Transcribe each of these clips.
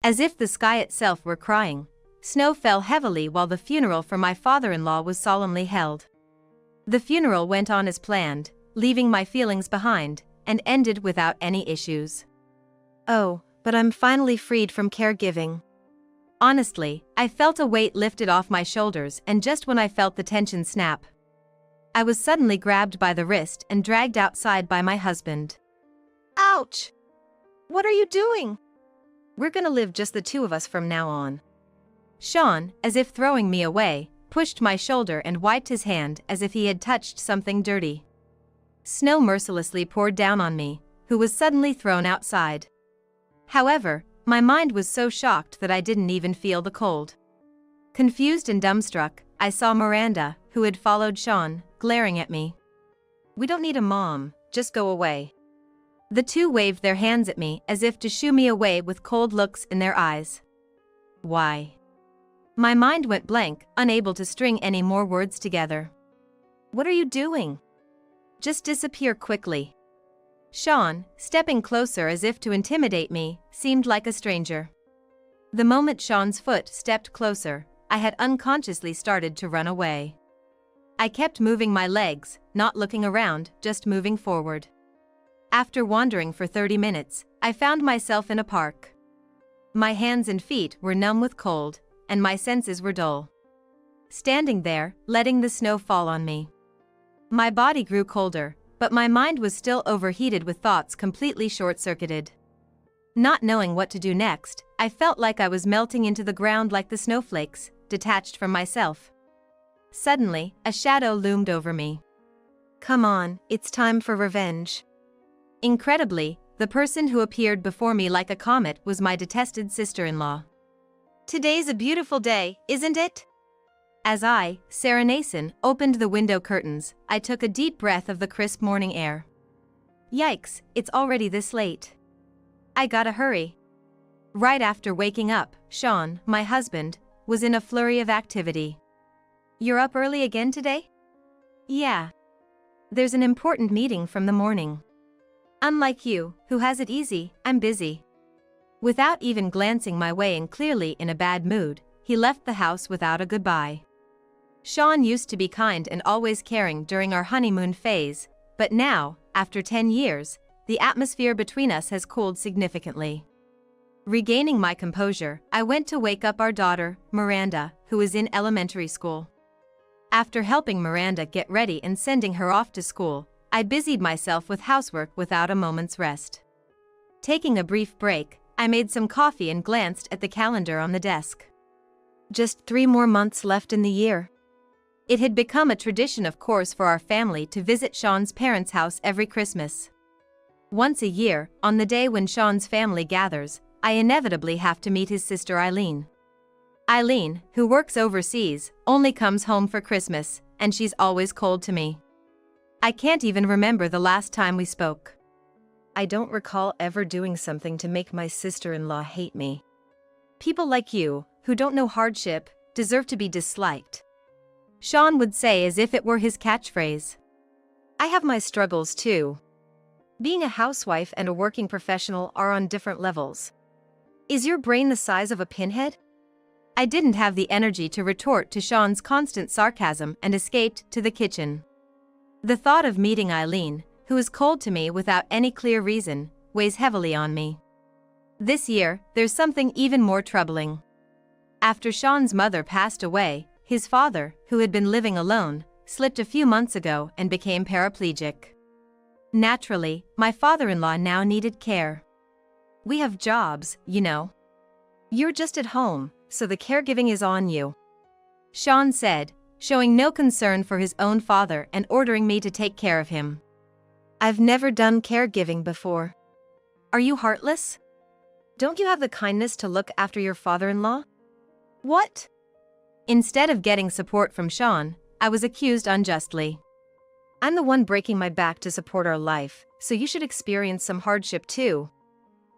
As if the sky itself were crying, snow fell heavily while the funeral for my father-in-law was solemnly held. The funeral went on as planned, leaving my feelings behind, and ended without any issues. Oh, but I'm finally freed from caregiving. Honestly, I felt a weight lifted off my shoulders, and just when I felt the tension snap, I was suddenly grabbed by the wrist and dragged outside by my husband. Ouch! What are you doing? We're gonna live just the two of us from now on. Sean, as if throwing me away, pushed my shoulder and wiped his hand as if he had touched something dirty. Snow mercilessly poured down on me, who was suddenly thrown outside. However, my mind was so shocked that I didn't even feel the cold. Confused and dumbstruck, I saw Miranda, who had followed Sean, glaring at me. We don't need a mom, just go away. The two waved their hands at me as if to shoo me away with cold looks in their eyes. Why? My mind went blank, unable to string any more words together. What are you doing? Just disappear quickly. Sean, stepping closer as if to intimidate me, seemed like a stranger. The moment Sean's foot stepped closer, I had unconsciously started to run away. I kept moving my legs, not looking around, just moving forward. After wandering for 30 minutes, I found myself in a park. My hands and feet were numb with cold, and my senses were dull. Standing there, letting the snow fall on me. My body grew colder, but my mind was still overheated with thoughts completely short-circuited. Not knowing what to do next, I felt like I was melting into the ground like the snowflakes, detached from myself. Suddenly, a shadow loomed over me. Come on, it's time for revenge. Incredibly, the person who appeared before me like a comet was my detested sister-in-law. Today's a beautiful day, isn't it? As I, Sarah Nason, opened the window curtains, I took a deep breath of the crisp morning air. Yikes, it's already this late. I gotta hurry. Right after waking up, Sean, my husband, was in a flurry of activity. You're up early again today? Yeah. There's an important meeting from the morning. Unlike you, who has it easy, I'm busy. Without even glancing my way and clearly in a bad mood, he left the house without a goodbye. Sean used to be kind and always caring during our honeymoon phase, but now, after 10 years, the atmosphere between us has cooled significantly. Regaining my composure, I went to wake up our daughter, Miranda, who is in elementary school. After helping Miranda get ready and sending her off to school, I busied myself with housework without a moment's rest. Taking a brief break, I made some coffee and glanced at the calendar on the desk. Just 3 more months left in the year. It had become a tradition, of course, for our family to visit Sean's parents' house every Christmas. Once a year, on the day when Sean's family gathers, I inevitably have to meet his sister Eileen. Eileen, who works overseas, only comes home for Christmas, and she's always cold to me. I can't even remember the last time we spoke. I don't recall ever doing something to make my sister-in-law hate me. People like you, who don't know hardship, deserve to be disliked. Sean would say as if it were his catchphrase. I have my struggles too. Being a housewife and a working professional are on different levels. Is your brain the size of a pinhead? I didn't have the energy to retort to Sean's constant sarcasm and escaped to the kitchen. The thought of meeting Eileen, who is cold to me without any clear reason, weighs heavily on me. This year, there's something even more troubling. After Sean's mother passed away, his father, who had been living alone, slipped a few months ago and became paraplegic. Naturally, my father-in-law now needed care. We have jobs, you know. You're just at home, so the caregiving is on you. Sean said, showing no concern for his own father and ordering me to take care of him. I've never done caregiving before. Are you heartless? Don't you have the kindness to look after your father-in-law? What? Instead of getting support from Sean, I was accused unjustly. I'm the one breaking my back to support our life, so you should experience some hardship too.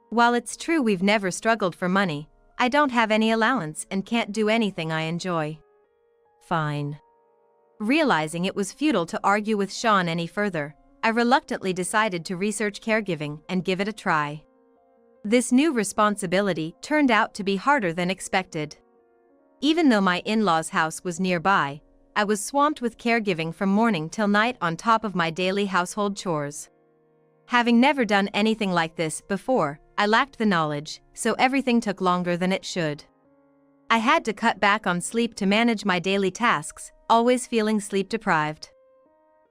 While it's true we've never struggled for money, I don't have any allowance and can't do anything I enjoy. Fine. Realizing it was futile to argue with Sean any further, I reluctantly decided to research caregiving and give it a try. This new responsibility turned out to be harder than expected. Even though my in-laws' house was nearby, I was swamped with caregiving from morning till night on top of my daily household chores. Having never done anything like this before, I lacked the knowledge, so everything took longer than it should. I had to cut back on sleep to manage my daily tasks, always feeling sleep-deprived.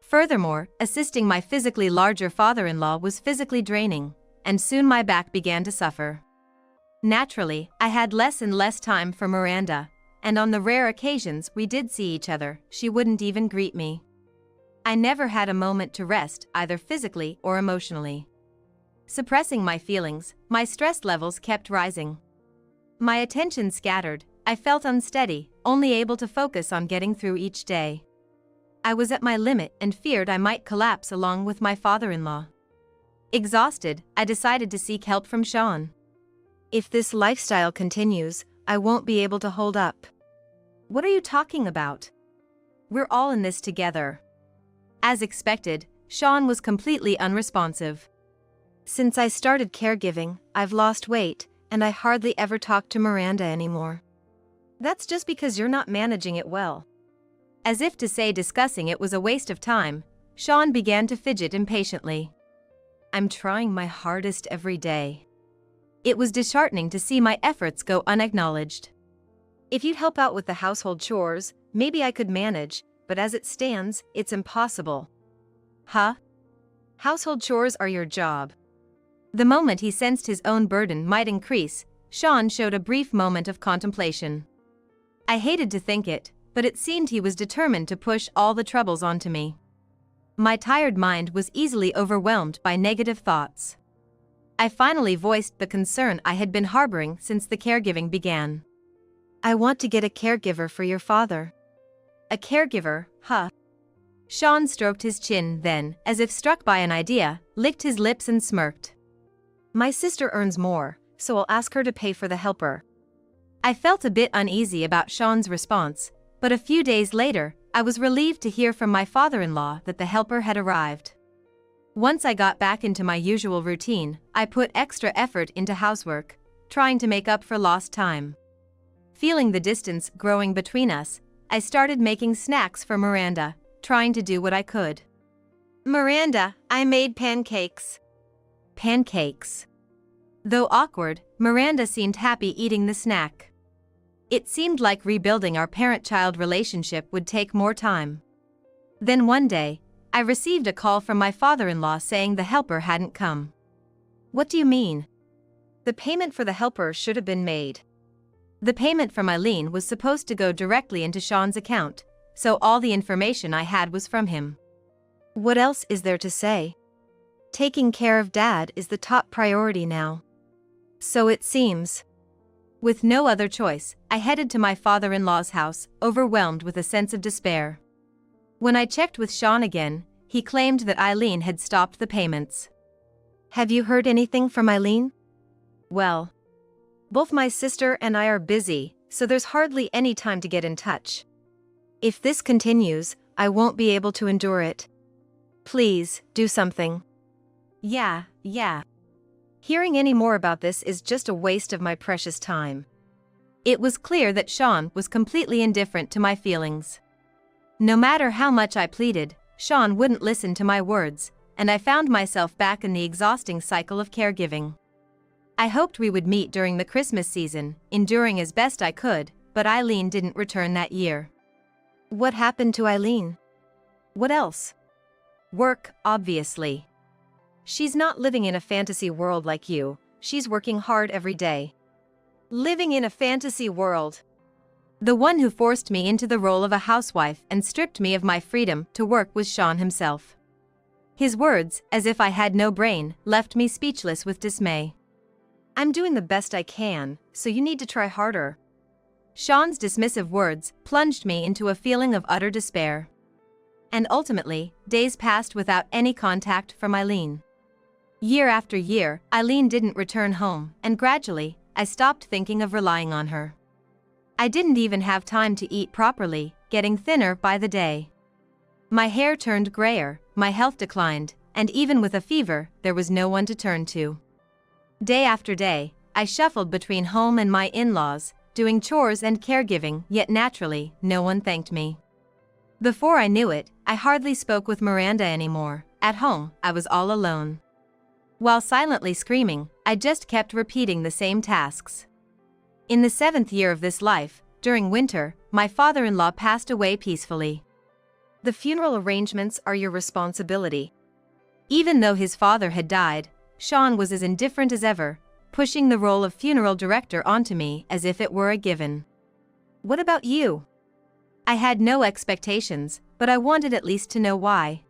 Furthermore, assisting my physically larger father-in-law was physically draining, and soon my back began to suffer. Naturally, I had less and less time for Miranda, and on the rare occasions we did see each other, she wouldn't even greet me. I never had a moment to rest, either physically or emotionally. Suppressing my feelings, my stress levels kept rising. My attention scattered, I felt unsteady, only able to focus on getting through each day. I was at my limit and feared I might collapse along with my father-in-law. Exhausted, I decided to seek help from Sean. If this lifestyle continues, I won't be able to hold up. What are you talking about? We're all in this together. As expected, Sean was completely unresponsive. Since I started caregiving, I've lost weight, and I hardly ever talk to Miranda anymore. That's just because you're not managing it well. As if to say discussing it was a waste of time, Sean began to fidget impatiently. I'm trying my hardest every day. It was disheartening to see my efforts go unacknowledged. If you'd help out with the household chores, maybe I could manage, but as it stands, it's impossible. Huh? Household chores are your job. The moment he sensed his own burden might increase, Sean showed a brief moment of contemplation. I hated to think it, but it seemed he was determined to push all the troubles onto me. My tired mind was easily overwhelmed by negative thoughts. I finally voiced the concern I had been harboring since the caregiving began. I want to get a caregiver for your father. A caregiver, huh? Sean stroked his chin then, as if struck by an idea, licked his lips and smirked. My sister earns more, so I'll ask her to pay for the helper. I felt a bit uneasy about Sean's response, but a few days later, I was relieved to hear from my father-in-law that the helper had arrived. Once I got back into my usual routine, I put extra effort into housework, trying to make up for lost time. Feeling the distance growing between us, I started making snacks for Miranda, trying to do what I could. Miranda, I made pancakes. Pancakes. Though awkward, Miranda seemed happy eating the snack. It seemed like rebuilding our parent-child relationship would take more time. Then one day, I received a call from my father-in-law saying the helper hadn't come. What do you mean? The payment for the helper should have been made. The payment from Eileen was supposed to go directly into Sean's account, so all the information I had was from him. What else is there to say? Taking care of Dad is the top priority now. So it seems. With no other choice, I headed to my father-in-law's house, overwhelmed with a sense of despair. When I checked with Sean again, he claimed that Eileen had stopped the payments. Have you heard anything from Eileen? Well, both my sister and I are busy, so there's hardly any time to get in touch. If this continues, I won't be able to endure it. Please, do something. Yeah. Hearing any more about this is just a waste of my precious time. It was clear that Sean was completely indifferent to my feelings. No matter how much I pleaded, Sean wouldn't listen to my words, and I found myself back in the exhausting cycle of caregiving. I hoped we would meet during the Christmas season, enduring as best I could, but Eileen didn't return that year. What happened to Eileen? What else? Work, obviously. She's not living in a fantasy world like you, she's working hard every day. Living in a fantasy world. The one who forced me into the role of a housewife and stripped me of my freedom to work was Sean himself. His words, as if I had no brain, left me speechless with dismay. I'm doing the best I can, so you need to try harder. Sean's dismissive words plunged me into a feeling of utter despair. And ultimately, days passed without any contact from Eileen. Year after year, Eileen didn't return home, and gradually, I stopped thinking of relying on her. I didn't even have time to eat properly, getting thinner by the day. My hair turned grayer, my health declined, and even with a fever, there was no one to turn to. Day after day, I shuffled between home and my in-laws, doing chores and caregiving, yet naturally, no one thanked me. Before I knew it, I hardly spoke with Miranda anymore. At home, I was all alone. While silently screaming, I just kept repeating the same tasks. In the 7th year of this life, during winter, my father-in-law passed away peacefully. The funeral arrangements are your responsibility. Even though his father had died, Sean was as indifferent as ever, pushing the role of funeral director onto me as if it were a given. What about you? I had no expectations, but I wanted at least to know why.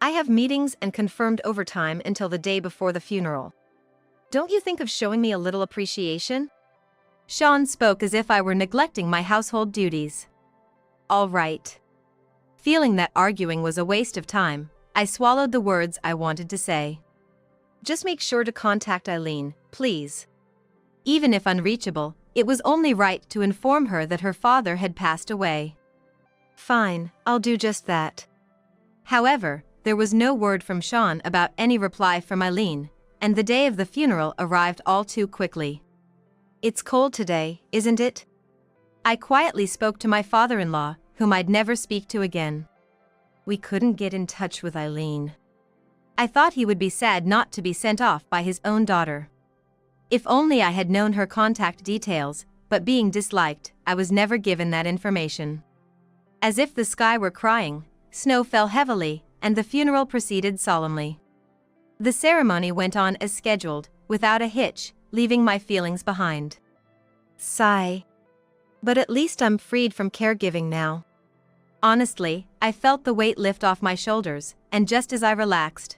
I have meetings and confirmed overtime until the day before the funeral. Don't you think of showing me a little appreciation? Sean spoke as if I were neglecting my household duties. All right. Feeling that arguing was a waste of time, I swallowed the words I wanted to say. Just make sure to contact Eileen, please. Even if unreachable, it was only right to inform her that her father had passed away. Fine, I'll do just that. However, there was no word from Sean about any reply from Eileen, and the day of the funeral arrived all too quickly. It's cold today, isn't it? I quietly spoke to my father-in-law, whom I'd never speak to again. We couldn't get in touch with Eileen. I thought he would be sad not to be sent off by his own daughter. If only I had known her contact details, but being disliked, I was never given that information. As if the sky were crying, snow fell heavily, and the funeral proceeded solemnly. The ceremony went on as scheduled, without a hitch, leaving my feelings behind. Sigh. But at least I'm freed from caregiving now. Honestly, I felt the weight lift off my shoulders, and just as I relaxed,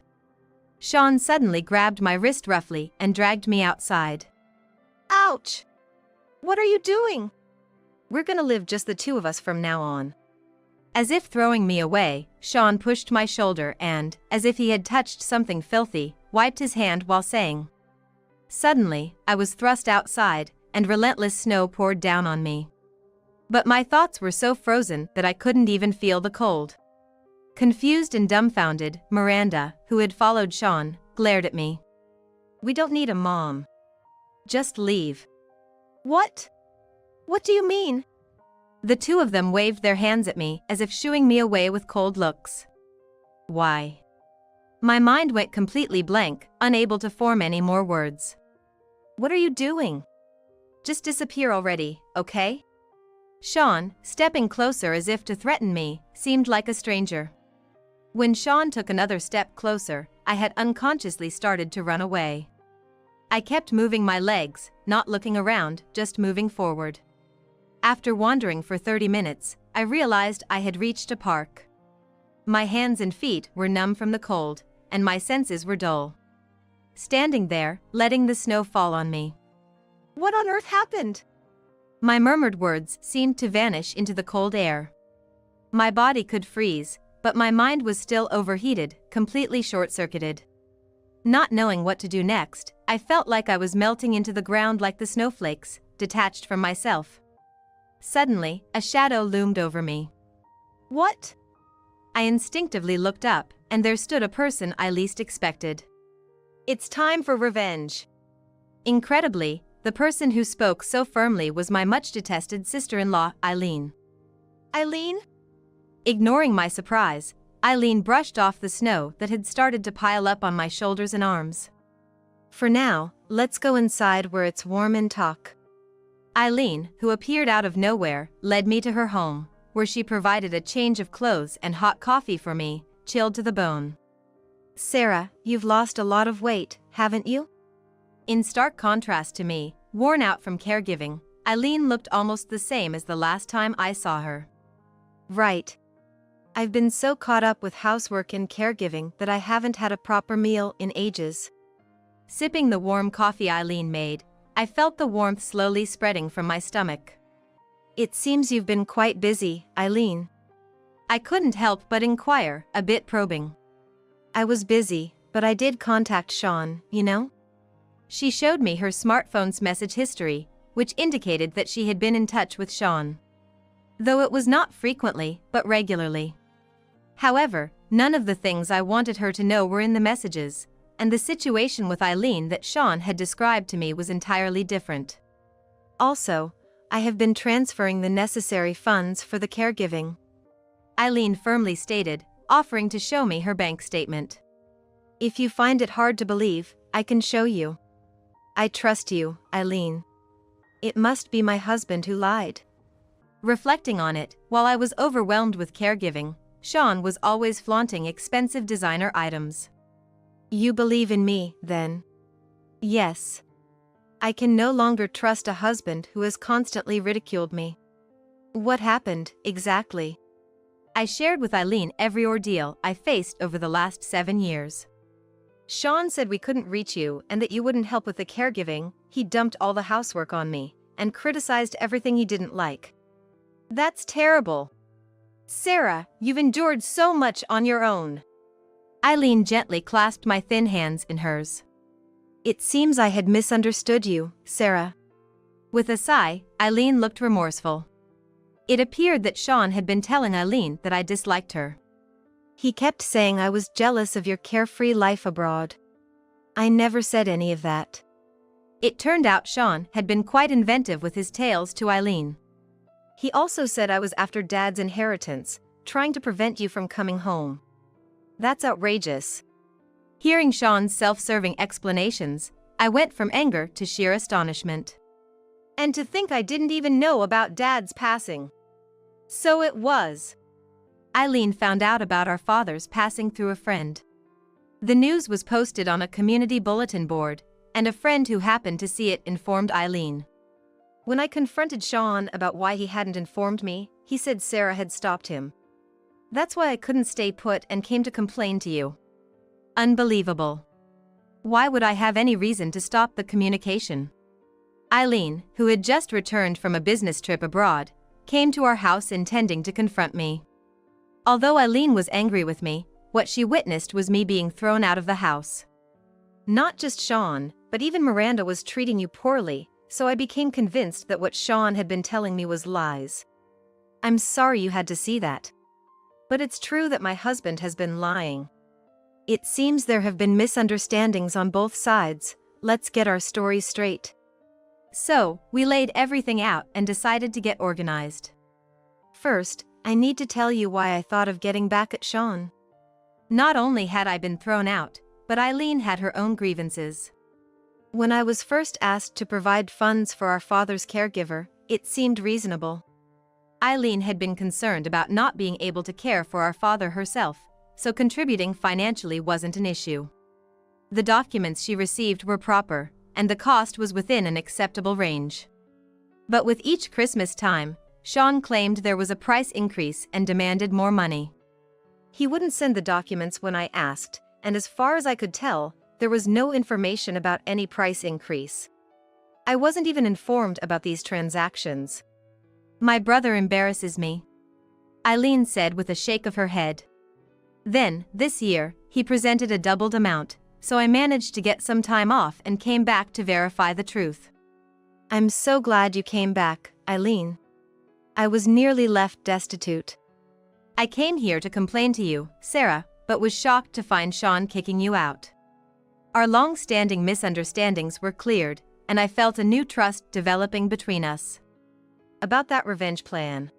Sean suddenly grabbed my wrist roughly and dragged me outside. Ouch! What are you doing? We're gonna live just the two of us from now on. As if throwing me away, Sean pushed my shoulder and, as if he had touched something filthy, wiped his hand while saying. Suddenly, I was thrust outside, and relentless snow poured down on me. But my thoughts were so frozen that I couldn't even feel the cold. Confused and dumbfounded, Miranda, who had followed Sean, glared at me. We don't need a mom. Just leave. What? What do you mean? The two of them waved their hands at me as if shooing me away with cold looks. Why? My mind went completely blank, unable to form any more words. What are you doing? Just disappear already, okay? Sean, stepping closer as if to threaten me, seemed like a stranger. When Sean took another step closer, I had unconsciously started to run away. I kept moving my legs, not looking around, just moving forward. After wandering for 30 minutes, I realized I had reached a park. My hands and feet were numb from the cold, and my senses were dull. Standing there, letting the snow fall on me. What on earth happened? My murmured words seemed to vanish into the cold air. My body could freeze, but my mind was still overheated, completely short-circuited. Not knowing what to do next, I felt like I was melting into the ground like the snowflakes, detached from myself. Suddenly, a shadow loomed over me. What? I instinctively looked up, and there stood a person I least expected. It's time for revenge. Incredibly, the person who spoke so firmly was my much-detested sister-in-law, Eileen. Eileen? Ignoring my surprise, Eileen brushed off the snow that had started to pile up on my shoulders and arms. For now, let's go inside where it's warm and talk. Eileen, who appeared out of nowhere, led me to her home, where she provided a change of clothes and hot coffee for me, chilled to the bone. Sarah, you've lost a lot of weight, haven't you? In stark contrast to me, worn out from caregiving, Eileen looked almost the same as the last time I saw her. Right. I've been so caught up with housework and caregiving that I haven't had a proper meal in ages. Sipping the warm coffee Eileen made, I felt the warmth slowly spreading from my stomach. It seems you've been quite busy, Eileen. I couldn't help but inquire, a bit probing. I was busy, but I did contact Sean, you know? She showed me her smartphone's message history, which indicated that she had been in touch with Sean. Though it was not frequently, but regularly. However, none of the things I wanted her to know were in the messages, and the situation with Eileen that Sean had described to me was entirely different. Also, I have been transferring the necessary funds for the caregiving, Eileen firmly stated, offering to show me her bank statement. If you find it hard to believe, I can show you. I trust you, Eileen. It must be my husband who lied. Reflecting on it, while I was overwhelmed with caregiving, Sean was always flaunting expensive designer items. You believe in me, then? Yes. I can no longer trust a husband who has constantly ridiculed me. What happened, exactly? I shared with Eileen every ordeal I faced over the last 7 years. Sean said we couldn't reach you and that you wouldn't help with the caregiving. He dumped all the housework on me and criticized everything he didn't like. That's terrible. Sarah, you've endured so much on your own. Eileen gently clasped my thin hands in hers. It seems I had misunderstood you, Sarah. With a sigh, Eileen looked remorseful. It appeared that Sean had been telling Eileen that I disliked her. He kept saying I was jealous of your carefree life abroad. I never said any of that. It turned out Sean had been quite inventive with his tales to Eileen. He also said I was after Dad's inheritance, trying to prevent you from coming home. That's outrageous. Hearing Sean's self-serving explanations, I went from anger to sheer astonishment. And to think I didn't even know about Dad's passing. So it was. Eileen found out about our father's passing through a friend. The news was posted on a community bulletin board, and a friend who happened to see it informed Eileen. When I confronted Sean about why he hadn't informed me, he said Sarah had stopped him. That's why I couldn't stay put and came to complain to you. Unbelievable. Why would I have any reason to stop the communication? Eileen, who had just returned from a business trip abroad, came to our house intending to confront me. Although Eileen was angry with me, what she witnessed was me being thrown out of the house. Not just Sean, but even Miranda was treating you poorly, so I became convinced that what Sean had been telling me was lies. I'm sorry you had to see that. But it's true that my husband has been lying. It seems there have been misunderstandings on both sides. Let's get our stories straight. So, we laid everything out and decided to get organized. First, I need to tell you why I thought of getting back at Sean. Not only had I been thrown out, but Eileen had her own grievances. When I was first asked to provide funds for our father's caregiver, it seemed reasonable. Eileen had been concerned about not being able to care for our father herself, so contributing financially wasn't an issue. The documents she received were proper, and the cost was within an acceptable range. But with each Christmas time, Sean claimed there was a price increase and demanded more money. He wouldn't send the documents when I asked, and as far as I could tell, there was no information about any price increase. I wasn't even informed about these transactions. My brother embarrasses me, Eileen said with a shake of her head. Then, this year, he presented a doubled amount, so I managed to get some time off and came back to verify the truth. I'm so glad you came back, Eileen. I was nearly left destitute. I came here to complain to you, Sarah, but was shocked to find Sean kicking you out. Our long-standing misunderstandings were cleared, and I felt a new trust developing between us. About that revenge plan.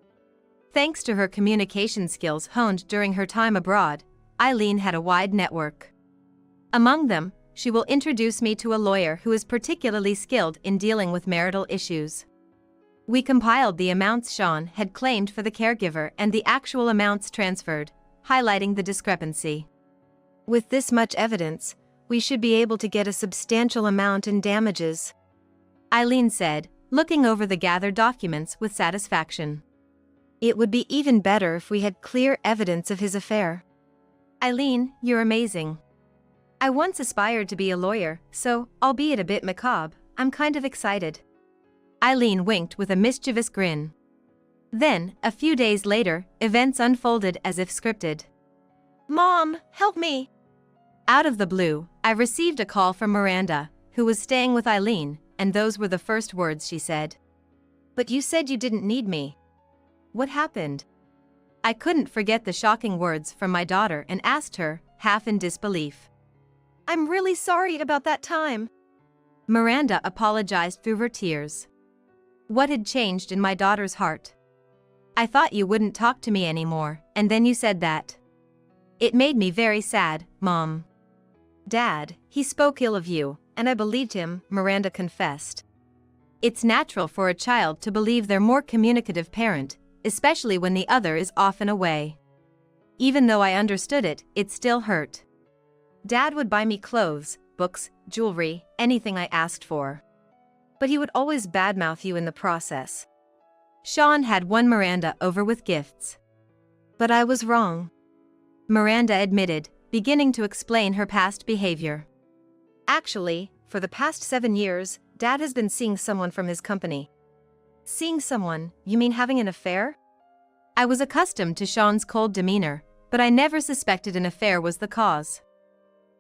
Thanks to her communication skills honed during her time abroad, Eileen had a wide network. Among them, she will introduce me to a lawyer who is particularly skilled in dealing with marital issues. We compiled the amounts Sean had claimed for the caregiver and the actual amounts transferred, highlighting the discrepancy. With this much evidence, we should be able to get a substantial amount in damages, Eileen said, looking over the gathered documents with satisfaction. It would be even better if we had clear evidence of his affair. Eileen, you're amazing. I once aspired to be a lawyer, so, albeit a bit macabre, I'm kind of excited. Eileen winked with a mischievous grin. Then, a few days later, events unfolded as if scripted. Mom, help me! Out of the blue, I received a call from Miranda, who was staying with Eileen, and those were the first words she said. But you said you didn't need me. What happened? I couldn't forget the shocking words from my daughter and asked her, half in disbelief. I'm really sorry about that time. Miranda apologized through her tears. What had changed in my daughter's heart? I thought you wouldn't talk to me anymore, and then you said that. It made me very sad, Mom. Dad, he spoke ill of you, and I believed him, Miranda confessed. It's natural for a child to believe their more communicative parent, especially when the other is often away. Even though I understood it, it still hurt. Dad would buy me clothes, books, jewelry, anything I asked for. But he would always badmouth you in the process. Sean had won Miranda over with gifts. But I was wrong. Miranda admitted, beginning to explain her past behavior. Actually, for the past 7 years, Dad has been seeing someone from his company. Seeing someone, you mean having an affair? I was accustomed to Sean's cold demeanor, but I never suspected an affair was the cause.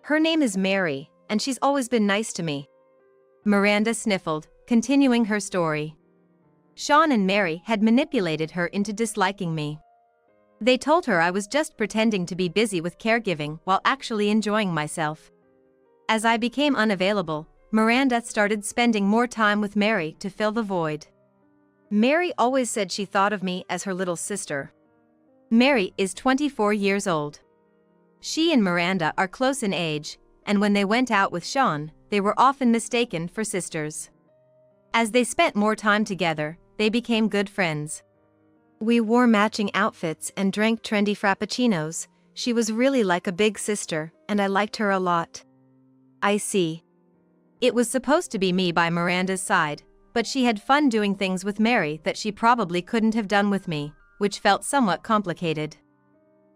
Her name is Mary, and she's always been nice to me. Miranda sniffled, continuing her story. Sean and Mary had manipulated her into disliking me. They told her I was just pretending to be busy with caregiving while actually enjoying myself. As I became unavailable, Miranda started spending more time with Mary to fill the void. Mary always said she thought of me as her little sister. Mary is 24 years old. She and Miranda are close in age, and when they went out with Sean, they were often mistaken for sisters. As they spent more time together, they became good friends. We wore matching outfits and drank trendy frappuccinos. She was really like a big sister, and I liked her a lot. I see. It was supposed to be me by Miranda's side, but she had fun doing things with Mary that she probably couldn't have done with me, which felt somewhat complicated.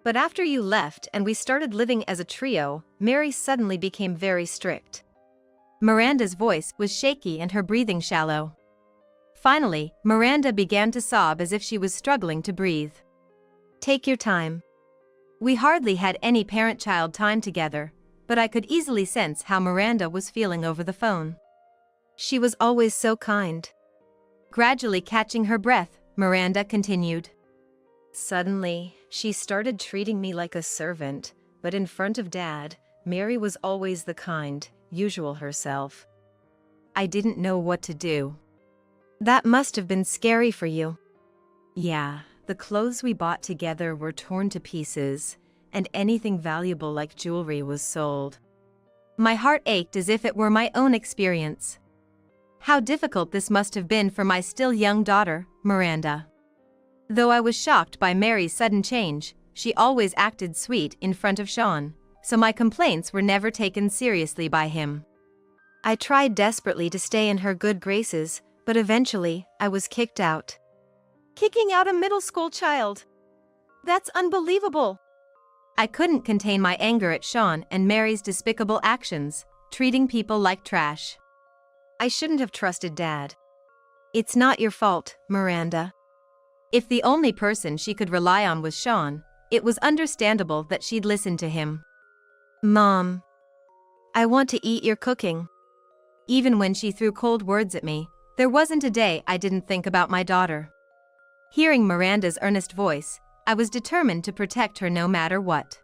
But after you left and we started living as a trio, Mary suddenly became very strict. Miranda's voice was shaky and her breathing shallow. Finally, Miranda began to sob as if she was struggling to breathe. Take your time. We hardly had any parent-child time together, but I could easily sense how Miranda was feeling over the phone. She was always so kind. Gradually catching her breath, Miranda continued. Suddenly, she started treating me like a servant, but in front of Dad, Mary was always the kind, usual herself. I didn't know what to do. That must have been scary for you. Yeah, the clothes we bought together were torn to pieces, and anything valuable like jewelry was sold. My heart ached as if it were my own experience. How difficult this must have been for my still young daughter, Miranda. Though I was shocked by Mary's sudden change, she always acted sweet in front of Sean, so my complaints were never taken seriously by him. I tried desperately to stay in her good graces, but eventually, I was kicked out. Kicking out a middle school child? That's unbelievable. I couldn't contain my anger at Sean and Mary's despicable actions, treating people like trash. I shouldn't have trusted Dad. It's not your fault, Miranda. If the only person she could rely on was Sean, it was understandable that she'd listen to him. Mom, I want to eat your cooking. Even when she threw cold words at me, there wasn't a day I didn't think about my daughter. Hearing Miranda's earnest voice, I was determined to protect her no matter what.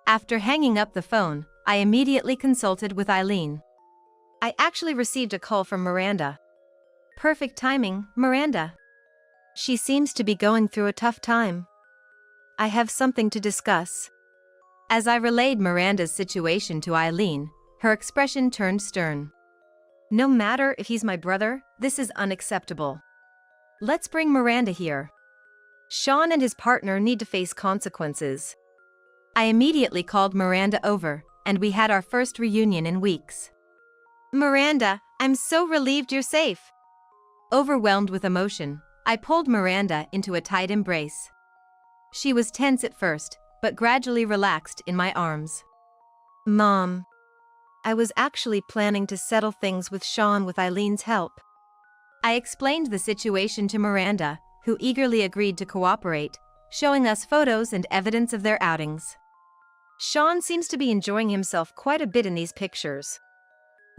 After hanging up the phone, I immediately consulted with Eileen. I actually received a call from Miranda. Perfect timing, Miranda. She seems to be going through a tough time. I have something to discuss. As I relayed Miranda's situation to Eileen, her expression turned stern. No matter if he's my brother, this is unacceptable. Let's bring Miranda here. Sean and his partner need to face consequences. I immediately called Miranda over, and we had our first reunion in weeks. Miranda, I'm so relieved you're safe. Overwhelmed with emotion, I pulled Miranda into a tight embrace. She was tense at first, but gradually relaxed in my arms. Mom, I was actually planning to settle things with Sean with Eileen's help. I explained the situation to Miranda, who eagerly agreed to cooperate, showing us photos and evidence of their outings. Sean seems to be enjoying himself quite a bit in these pictures.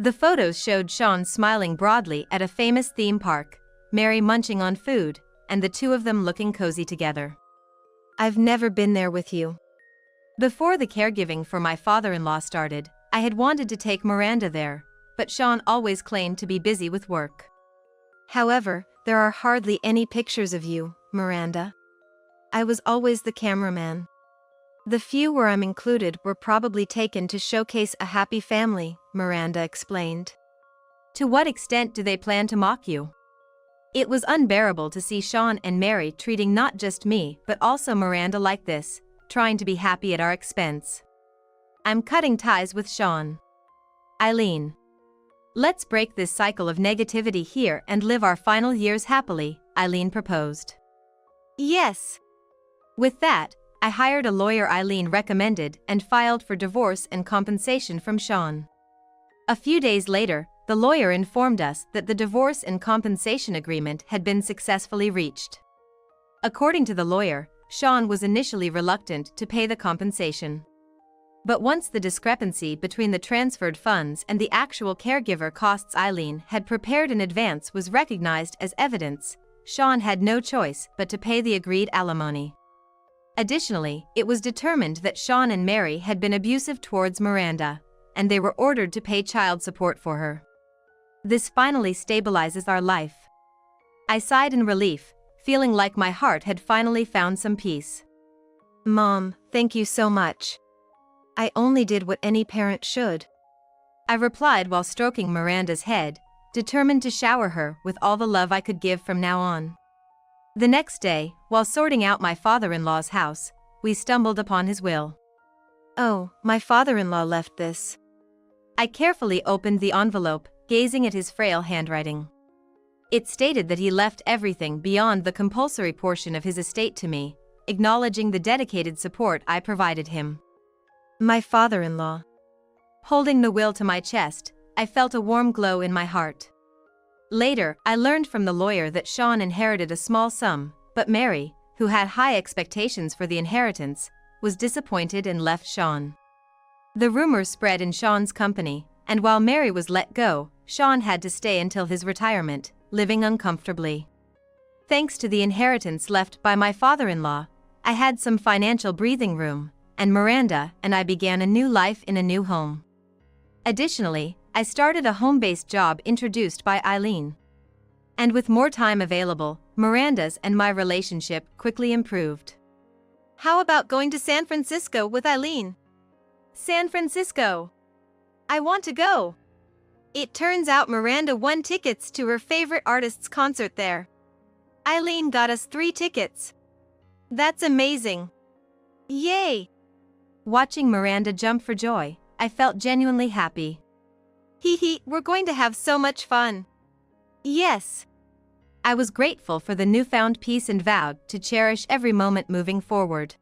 The photos showed Sean smiling broadly at a famous theme park, Mary munching on food, and the two of them looking cozy together. I've never been there with you. Before the caregiving for my father-in-law started, I had wanted to take Miranda there, but Sean always claimed to be busy with work. However, there are hardly any pictures of you, Miranda. I was always the cameraman. The few where I'm included were probably taken to showcase a happy family, Miranda explained. To what extent do they plan to mock you? It was unbearable to see Sean and Mary treating not just me but also Miranda like this, trying to be happy at our expense. I'm cutting ties with Sean. Eileen. Let's break this cycle of negativity here and live our final years happily, Eileen proposed. Yes. With that, I hired a lawyer Eileen recommended and filed for divorce and compensation from Sean. A few days later, the lawyer informed us that the divorce and compensation agreement had been successfully reached. According to the lawyer, Sean was initially reluctant to pay the compensation. But once the discrepancy between the transferred funds and the actual caregiver costs Eileen had prepared in advance was recognized as evidence, Sean had no choice but to pay the agreed alimony. Additionally, it was determined that Sean and Mary had been abusive towards Miranda, and they were ordered to pay child support for her. This finally stabilizes our life. I sighed in relief, feeling like my heart had finally found some peace. Mom, thank you so much. I only did what any parent should. I replied while stroking Miranda's head, determined to shower her with all the love I could give from now on. The next day, while sorting out my father-in-law's house, we stumbled upon his will. Oh, my father-in-law left this. I carefully opened the envelope, gazing at his frail handwriting. It stated that he left everything beyond the compulsory portion of his estate to me, acknowledging the dedicated support I provided him. My father-in-law. Holding the will to my chest, I felt a warm glow in my heart. Later, I learned from the lawyer that Sean inherited a small sum, but Mary, who had high expectations for the inheritance, was disappointed and left Sean. The rumors spread in Sean's company, and while Mary was let go, Sean had to stay until his retirement, living uncomfortably. Thanks to the inheritance left by my father-in-law, I had some financial breathing room, and Miranda and I began a new life in a new home. Additionally, I started a home-based job introduced by Eileen. And with more time available, Miranda's and my relationship quickly improved. How about going to San Francisco with Eileen? San Francisco. I want to go. It turns out Miranda won tickets to her favorite artist's concert there. Eileen got us 3 tickets. That's amazing. Yay! Watching Miranda jump for joy, I felt genuinely happy. Hee, we're going to have so much fun. Yes. I was grateful for the newfound peace and vowed to cherish every moment moving forward.